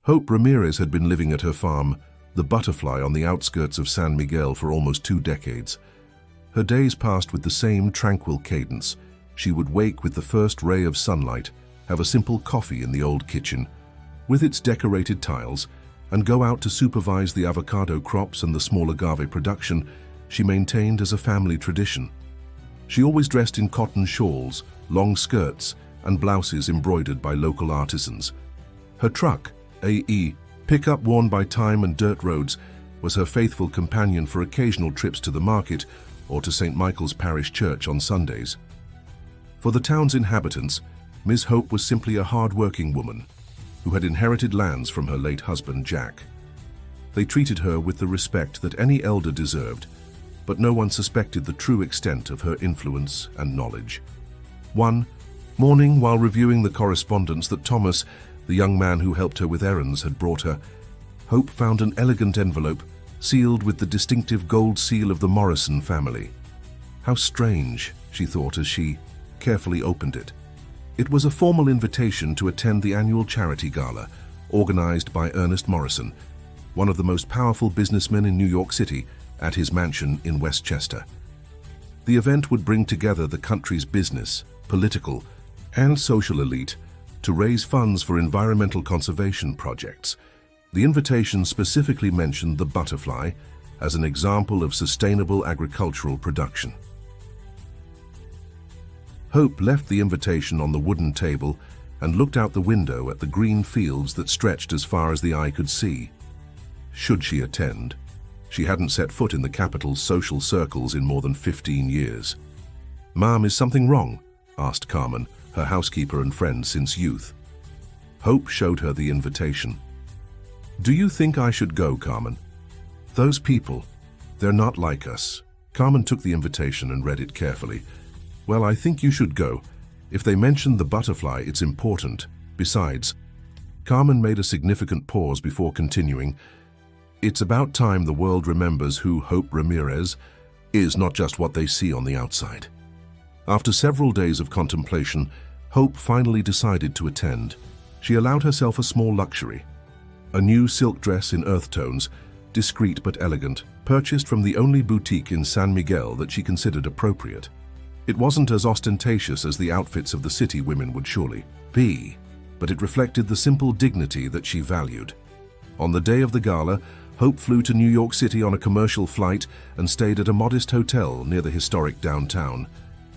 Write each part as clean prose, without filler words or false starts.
Hope Ramirez had been living at her farm, the Butterfly, on the outskirts of San Miguel for almost 2 decades. Her days passed with the same tranquil cadence. She would wake with the first ray of sunlight, have a simple coffee in the old kitchen, with its decorated tiles, and go out to supervise the avocado crops and the small agave production she maintained as a family tradition. She always dressed in cotton shawls, long skirts, and blouses embroidered by local artisans. Her truck, AE, pickup worn by time and dirt roads, was her faithful companion for occasional trips to the market or to St. Michael's Parish Church on Sundays. For the town's inhabitants, Ms. Hope was simply a hard-working woman who had inherited lands from her late husband, Jack. They treated her with the respect that any elder deserved, but no one suspected the true extent of her influence and knowledge. One morning, while reviewing the correspondence that Thomas, the young man who helped her with errands, had brought her, Hope found an elegant envelope sealed with the distinctive gold seal of the Morrison family. How strange, she thought as she carefully opened it. It was a formal invitation to attend the annual charity gala, organized by Ernest Morrison, one of the most powerful businessmen in New York City, at his mansion in Westchester. The event would bring together the country's business, political, and social elite to raise funds for environmental conservation projects. The invitation specifically mentioned the Butterfly as an example of sustainable agricultural production. Hope left the invitation on the wooden table and looked out the window at the green fields that stretched as far as the eye could see. Should she attend? She hadn't set foot in the capital's social circles in more than 15 years. "Ma'am, is something wrong?" asked Carmen, her housekeeper and friend since youth. Hope showed her the invitation. "Do you think I should go, Carmen? Those people, they're not like us." Carmen took the invitation and read it carefully. "Well, I think you should go. If they mention the Butterfly, it's important. Besides," Carmen made a significant pause before continuing, "it's about time the world remembers who Hope Ramirez is, not just what they see on the outside." After several days of contemplation, Hope finally decided to attend. She allowed herself a small luxury. A new silk dress in earth tones, discreet but elegant, purchased from the only boutique in San Miguel that she considered appropriate. It wasn't as ostentatious as the outfits of the city women would surely be, but it reflected the simple dignity that she valued. On the day of the gala, Hope flew to New York City on a commercial flight and stayed at a modest hotel near the historic downtown.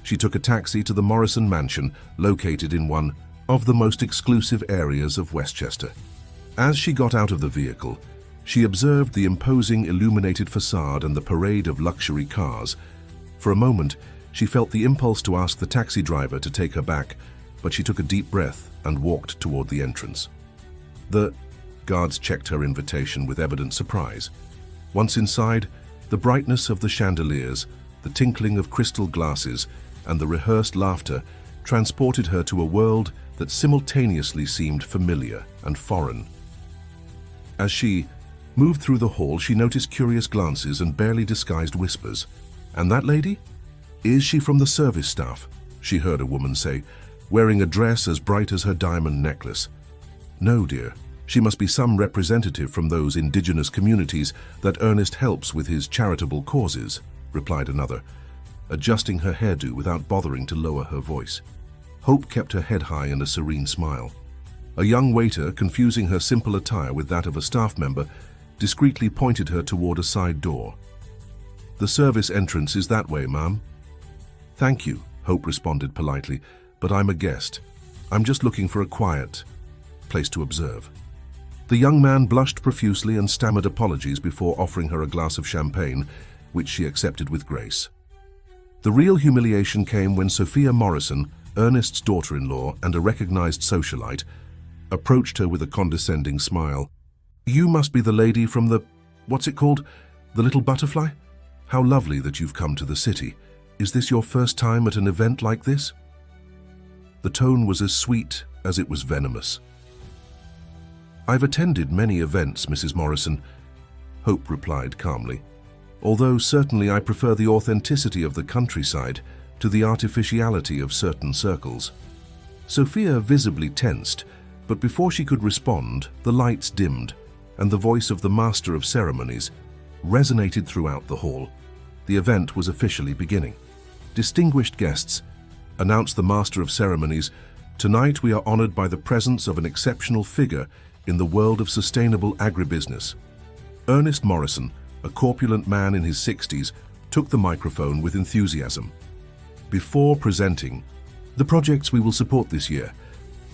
She took a taxi to the Morrison mansion, located in one of the most exclusive areas of Westchester. As she got out of the vehicle, she observed the imposing illuminated facade and the parade of luxury cars. For a moment, she felt the impulse to ask the taxi driver to take her back, but she took a deep breath and walked toward the entrance. The guards checked her invitation with evident surprise. Once inside, the brightness of the chandeliers, the tinkling of crystal glasses, and the rehearsed laughter transported her to a world that simultaneously seemed familiar and foreign. As she moved through the hall, she noticed curious glances and barely disguised whispers. "And that lady? Is she from the service staff?" she heard a woman say, wearing a dress as bright as her diamond necklace. "No, dear. She must be some representative from those indigenous communities that Ernest helps with his charitable causes," replied another, adjusting her hairdo without bothering to lower her voice. Hope kept her head high and a serene smile. A young waiter, confusing her simple attire with that of a staff member, discreetly pointed her toward a side door. "The service entrance is that way, ma'am." "Thank you," Hope responded politely, "but I'm a guest. I'm just looking for a quiet place to observe." The young man blushed profusely and stammered apologies before offering her a glass of champagne, which she accepted with grace. The real humiliation came when Sophia Morrison, Ernest's daughter-in-law and a recognized socialite, approached her with a condescending smile. "You must be the lady from the, what's it called? The Little Butterfly? How lovely that you've come to the city. Is this your first time at an event like this?" The tone was as sweet as it was venomous. "I've attended many events, Mrs. Morrison," Hope replied calmly, "although certainly I prefer the authenticity of the countryside to the artificiality of certain circles." Sophia visibly tensed, But before she could respond, the lights dimmed, and the voice of the master of ceremonies resonated throughout the hall. The event was officially beginning. "Distinguished guests," announced the master of ceremonies, "tonight we are honored by the presence of an exceptional figure in the world of sustainable agribusiness." Ernest Morrison, a corpulent man in his 60s, took the microphone with enthusiasm. "Before presenting the projects we will support this year,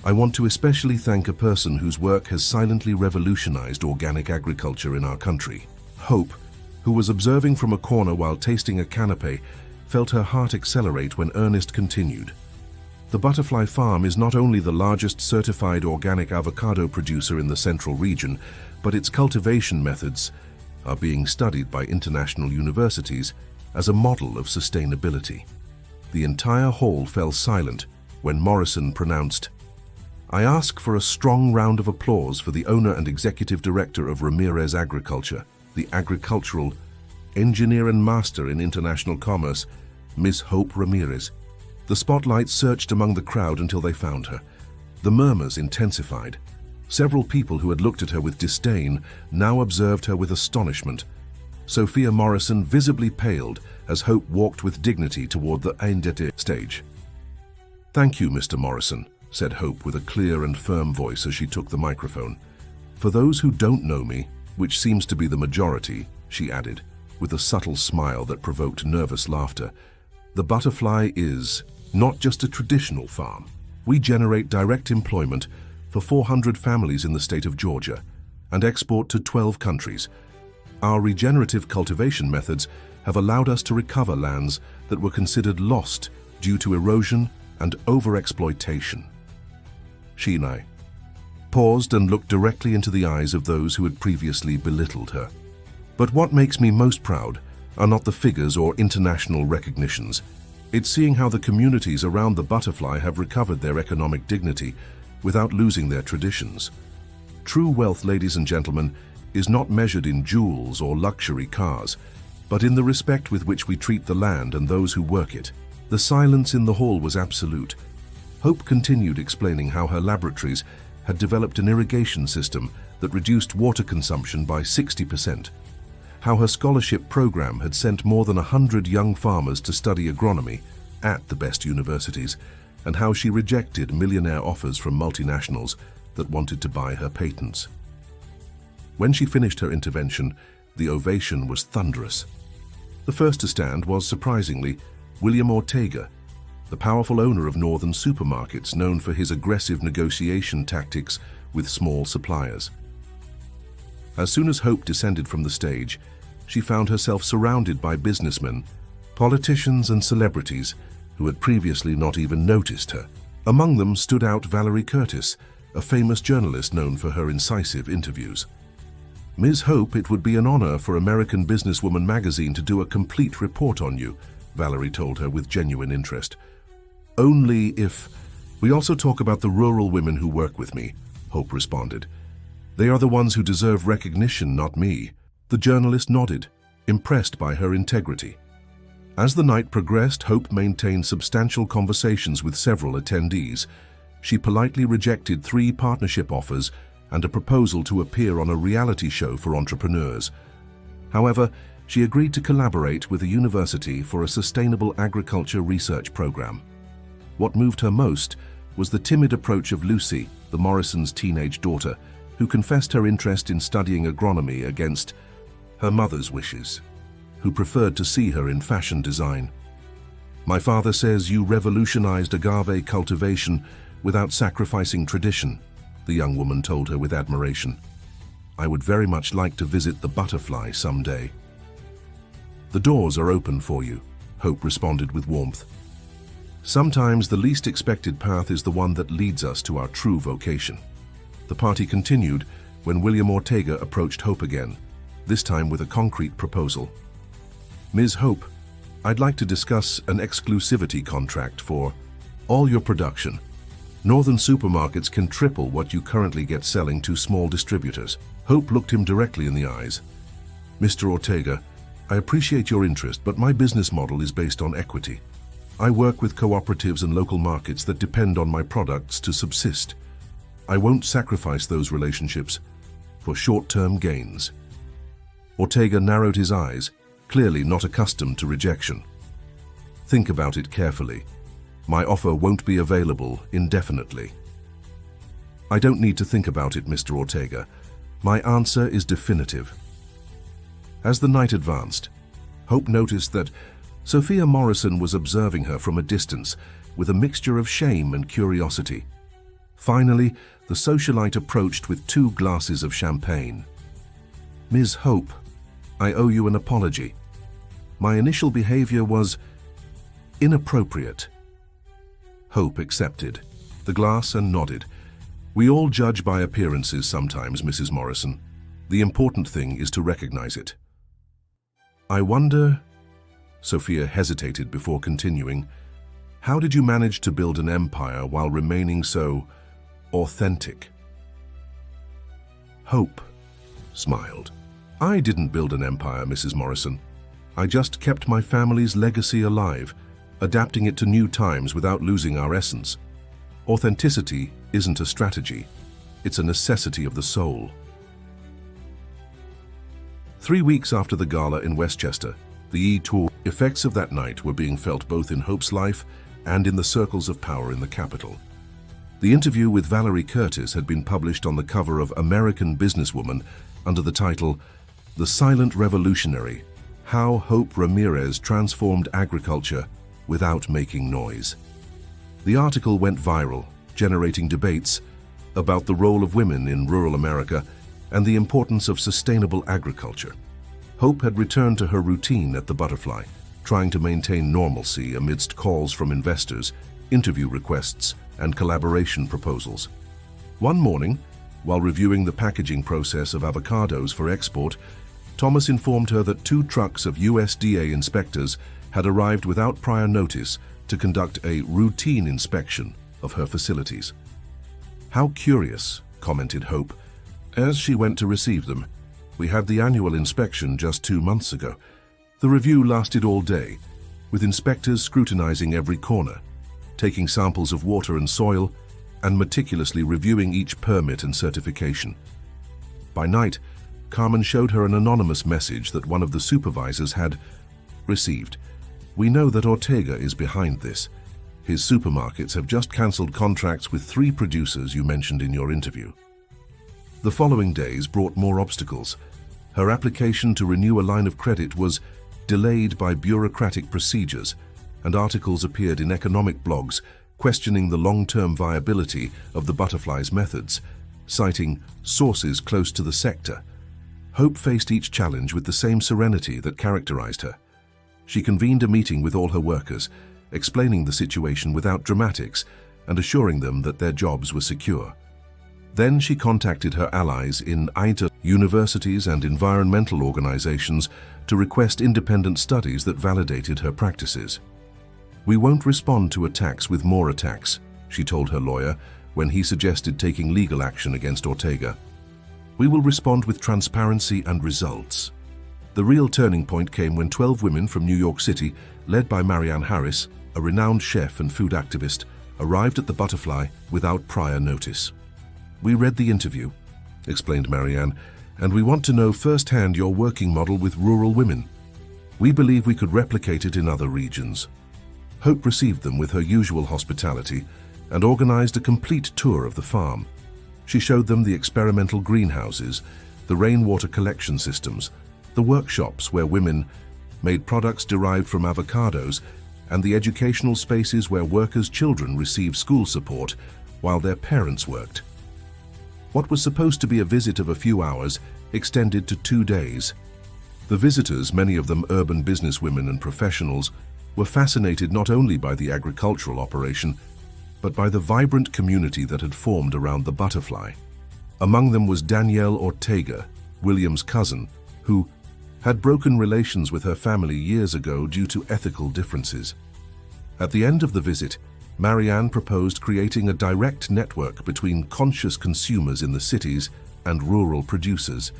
I want to especially thank a person whose work has silently revolutionized organic agriculture in our country." Hope, who was observing from a corner while tasting a canapé, felt her heart accelerate when Ernest continued. "The Butterfly Farm is not only the largest certified organic avocado producer in the central region, but its cultivation methods are being studied by international universities as a model of sustainability." The entire hall fell silent when Morrison pronounced, "I ask for a strong round of applause for the owner and executive director of Ramirez Agriculture, the agricultural engineer and master in international commerce, Ms. Hope Ramirez." The spotlight searched among the crowd until they found her. The murmurs intensified. Several people who had looked at her with disdain now observed her with astonishment. Sophia Morrison visibly paled as Hope walked with dignity toward the Indete stage. "Thank you, Mr. Morrison," said Hope with a clear and firm voice as she took the microphone. "For those who don't know me, which seems to be the majority," she added, with a subtle smile that provoked nervous laughter, "the Butterfly is not just a traditional farm. We generate direct employment for 400 families in the state of Georgia and export to 12 countries. Our regenerative cultivation methods have allowed us to recover lands that were considered lost due to erosion and overexploitation." She and I paused and looked directly into the eyes of those who had previously belittled her. "But what makes me most proud are not the figures or international recognitions. It's seeing how the communities around the Butterfly have recovered their economic dignity without losing their traditions. True wealth, ladies and gentlemen, is not measured in jewels or luxury cars, but in the respect with which we treat the land and those who work it." The silence in the hall was absolute. Hope continued explaining how her laboratories had developed an irrigation system that reduced water consumption by 60%, how her scholarship program had sent more than 100 young farmers to study agronomy at the best universities, and how she rejected millionaire offers from multinationals that wanted to buy her patents. When she finished her intervention, the ovation was thunderous. The first to stand was, surprisingly, William Ortega, the powerful owner of Northern Supermarkets, known for his aggressive negotiation tactics with small suppliers. As soon as Hope descended from the stage, she found herself surrounded by businessmen, politicians and celebrities who had previously not even noticed her. Among them stood out Valerie Curtis, a famous journalist known for her incisive interviews. "Ms. Hope, it would be an honor for American Businesswoman magazine to do a complete report on you," Valerie told her with genuine interest. "Only if..." "We also talk about the rural women who work with me," Hope responded. "They are the ones who deserve recognition, not me." The journalist nodded, impressed by her integrity. As the night progressed, Hope maintained substantial conversations with several attendees. She politely rejected 3 partnership offers and a proposal to appear on a reality show for entrepreneurs. However, she agreed to collaborate with a university for a sustainable agriculture research program. What moved her most was the timid approach of Lucy, the Morrisons' teenage daughter, who confessed her interest in studying agronomy against her mother's wishes, who preferred to see her in fashion design. "My father says you revolutionized agave cultivation without sacrificing tradition," the young woman told her with admiration. "I would very much like to visit the Butterfly someday." "The doors are open for you," Hope responded with warmth. "Sometimes the least expected path is the one that leads us to our true vocation." The party continued when William Ortega approached Hope again, this time with a concrete proposal. "Ms. Hope, I'd like to discuss an exclusivity contract for all your production. Northern Supermarkets can triple what you currently get selling to small distributors." Hope looked him directly in the eyes. "Mr. Ortega, I appreciate your interest, but my business model is based on equity. I work with cooperatives and local markets that depend on my products to subsist. I won't sacrifice those relationships for short-term gains. Ortega narrowed his eyes, clearly not accustomed to rejection. Think about it carefully. My offer won't be available indefinitely. I don't need to think about it, Mr. Ortega. My answer is definitive. As the night advanced, Hope noticed that Sophia Morrison was observing her from a distance with a mixture of shame and curiosity. Finally, the socialite approached with 2 glasses of champagne. Ms. Hope, I owe you an apology. My initial behavior was inappropriate. Hope accepted the glass and nodded. We all judge by appearances sometimes, Mrs. Morrison. The important thing is to recognize it. I wonder, Sophia hesitated before continuing, how did you manage to build an empire while remaining so authentic? Hope smiled. I didn't build an empire, Mrs. Morrison. I just kept my family's legacy alive, adapting it to new times without losing our essence. Authenticity isn't a strategy, it's a necessity of the soul. 3 weeks after the gala in Westchester, the E-Tour effects of that night were being felt both in Hope's life and in the circles of power in the capital. The interview with Valerie Curtis had been published on the cover of American Businesswoman under the title, The Silent Revolutionary: How Hope Ramirez Transformed Agriculture Without Making Noise. The article went viral, generating debates about the role of women in rural America and the importance of sustainable agriculture. Hope had returned to her routine at the Butterfly, trying to maintain normalcy amidst calls from investors, interview requests, and collaboration proposals. One morning, while reviewing the packaging process of avocados for export, Thomas informed her that 2 trucks of USDA inspectors had arrived without prior notice to conduct a routine inspection of her facilities. How curious, commented Hope, as she went to receive them. We had the annual inspection just 2 months ago. The review lasted all day, with inspectors scrutinizing every corner, taking samples of water and soil, and meticulously reviewing each permit and certification. By night, Carmen showed her an anonymous message that one of the supervisors had received. We know that Ortega is behind this. His supermarkets have just cancelled contracts with 3 producers you mentioned in your interview. The following days brought more obstacles. Her application to renew a line of credit was delayed by bureaucratic procedures, and articles appeared in economic blogs questioning the long-term viability of the Butterfly's methods, citing sources close to the sector. Hope faced each challenge with the same serenity that characterized her. She convened a meeting with all her workers, explaining the situation without dramatics and assuring them that their jobs were secure. Then she contacted her allies in IT, universities and environmental organizations to request independent studies that validated her practices. We won't respond to attacks with more attacks, she told her lawyer when he suggested taking legal action against Ortega. We will respond with transparency and results. The real turning point came when 12 women from New York City, led by Marianne Harris, a renowned chef and food activist, arrived at the Butterfly without prior notice. We read the interview, explained Marianne, and we want to know firsthand your working model with rural women. We believe we could replicate it in other regions. Hope received them with her usual hospitality and organized a complete tour of the farm. She showed them the experimental greenhouses, the rainwater collection systems, the workshops where women made products derived from avocados, and the educational spaces where workers' children received school support while their parents worked. What was supposed to be a visit of a few hours extended to 2 days. The visitors, many of them urban businesswomen and professionals, were fascinated not only by the agricultural operation, but by the vibrant community that had formed around the Butterfly. Among them was Danielle Ortega, William's cousin, who had broken relations with her family years ago due to ethical differences. At the end of the visit, Marianne proposed creating a direct network between conscious consumers in the cities and rural producers,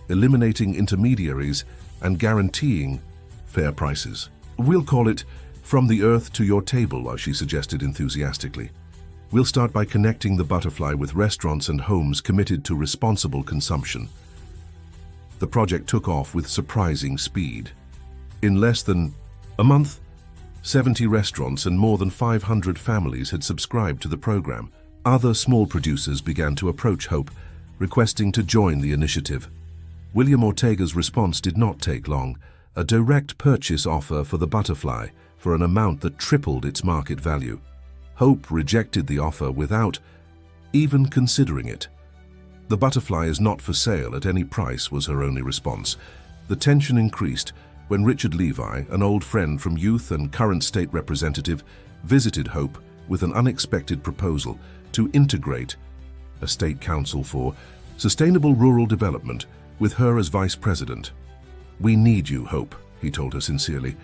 eliminating intermediaries and guaranteeing fair prices. We'll call it From the Earth to Your Table, she suggested enthusiastically. We'll start by connecting the Butterfly with restaurants and homes committed to responsible consumption. The project took off with surprising speed. In less than a month, 70 restaurants and more than 500 families had subscribed to the program. Other small producers began to approach Hope, requesting to join the initiative. William Ortega's response did not take long: a direct purchase offer for the Butterfly for an amount that tripled its market value. Hope rejected the offer without even considering it. "The Butterfly is not for sale at any price," was her only response. The tension increased when Richard Levi, an old friend from youth and current state representative, visited Hope with an unexpected proposal to integrate a state council for sustainable rural development with her as vice president. "We need you, Hope," he told her sincerely.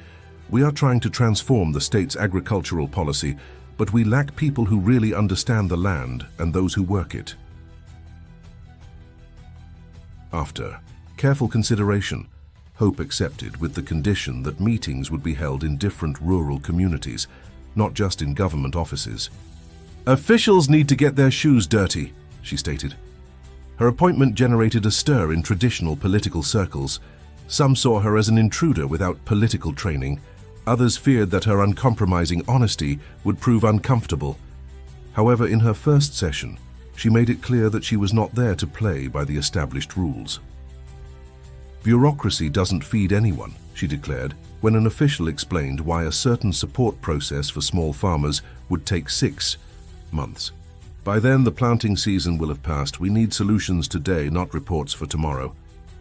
"We are trying to transform the state's agricultural policy, but we lack people who really understand the land and those who work it." After careful consideration, Hope accepted, with the condition that meetings would be held in different rural communities, not just in government offices. "Officials need to get their shoes dirty," she stated. Her appointment generated a stir in traditional political circles. Some saw her as an intruder without political training. Others feared that her uncompromising honesty would prove uncomfortable. However, in her first session, she made it clear that she was not there to play by the established rules. "Bureaucracy doesn't feed anyone," she declared, when an official explained why a certain support process for small farmers would take 6 months. "By then, the planting season will have passed. We need solutions today, not reports for tomorrow."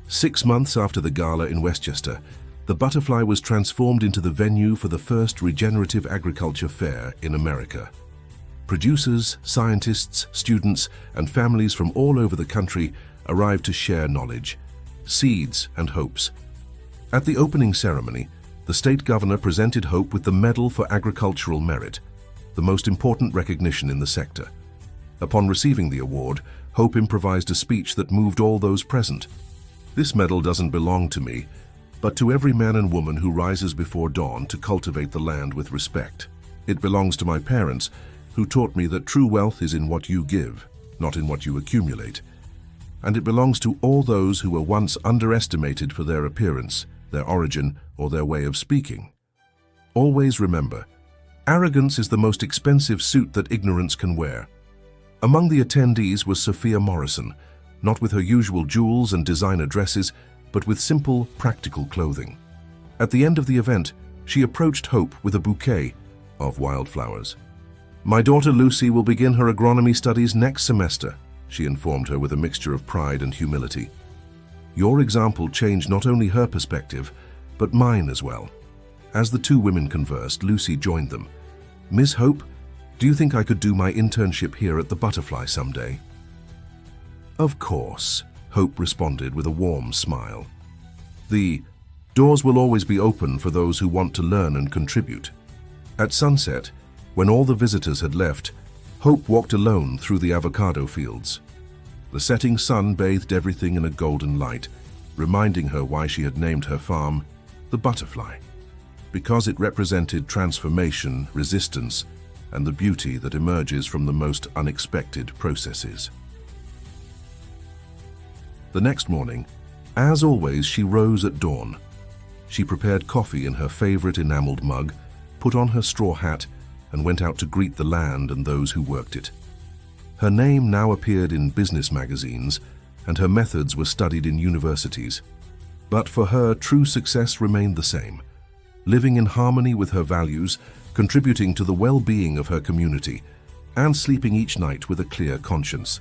6 months after the gala in Westchester, the Butterfly was transformed into the venue for the first regenerative agriculture fair in America. Producers, scientists, students, and families from all over the country arrived to share knowledge, seeds, and hopes. At the opening ceremony, the state governor presented Hope with the Medal for Agricultural Merit, the most important recognition in the sector. Upon receiving the award, Hope improvised a speech that moved all those present. "This medal doesn't belong to me, but to every man and woman who rises before dawn to cultivate the land with respect. It belongs to my parents, who taught me that true wealth is in what you give, not in what you accumulate. And it belongs to all those who were once underestimated for their appearance, their origin, or their way of speaking. Always remember, arrogance is the most expensive suit that ignorance can wear." Among the attendees was Sophia Morrison, not with her usual jewels and designer dresses, but with simple, practical clothing. At the end of the event, she approached Hope with a bouquet of wildflowers. "My daughter Lucy will begin her agronomy studies next semester," she informed her with a mixture of pride and humility. "Your example changed not only her perspective, but mine as well." As the two women conversed, Lucy joined them. "Miss Hope, do you think I could do my internship here at the Butterfly someday?" "Of course," Hope responded with a warm smile. "The doors will always be open for those who want to learn and contribute." At sunset, when all the visitors had left, Hope walked alone through the avocado fields. The setting sun bathed everything in a golden light, reminding her why she had named her farm the Butterfly, because it represented transformation, resistance, and the beauty that emerges from the most unexpected processes. The next morning, as always, she rose at dawn. She prepared coffee in her favorite enameled mug, put on her straw hat, and went out to greet the land and those who worked it. Her name now appeared in business magazines, and her methods were studied in universities. But for her, true success remained the same: living in harmony with her values, contributing to the well-being of her community, and sleeping each night with a clear conscience.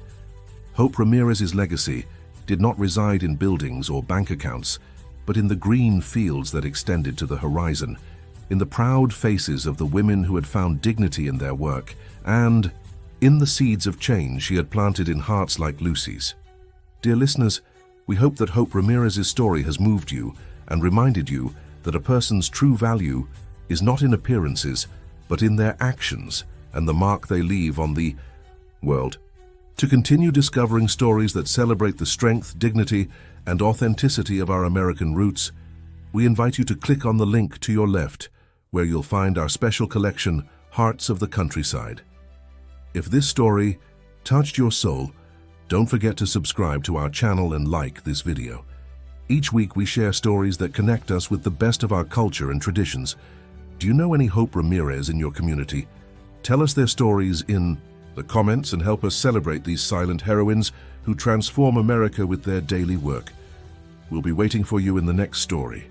Hope Ramirez's legacy did not reside in buildings or bank accounts, but in the green fields that extended to the horizon, in the proud faces of the women who had found dignity in their work, and in the seeds of change she had planted in hearts like Lucy's. Dear listeners, we hope that Hope Ramirez's story has moved you and reminded you that a person's true value is not in appearances, but in their actions and the mark they leave on the world. To continue discovering stories that celebrate the strength, dignity, and authenticity of our American roots, we invite you to click on the link to your left, where you'll find our special collection, Hearts of the Countryside. If this story touched your soul, don't forget to subscribe to our channel and like this video. Each week we share stories that connect us with the best of our culture and traditions. Do you know any Hope Ramirez in your community? Tell us their stories in the comments and help us celebrate these silent heroines who transform America with their daily work. We'll be waiting for you in the next story.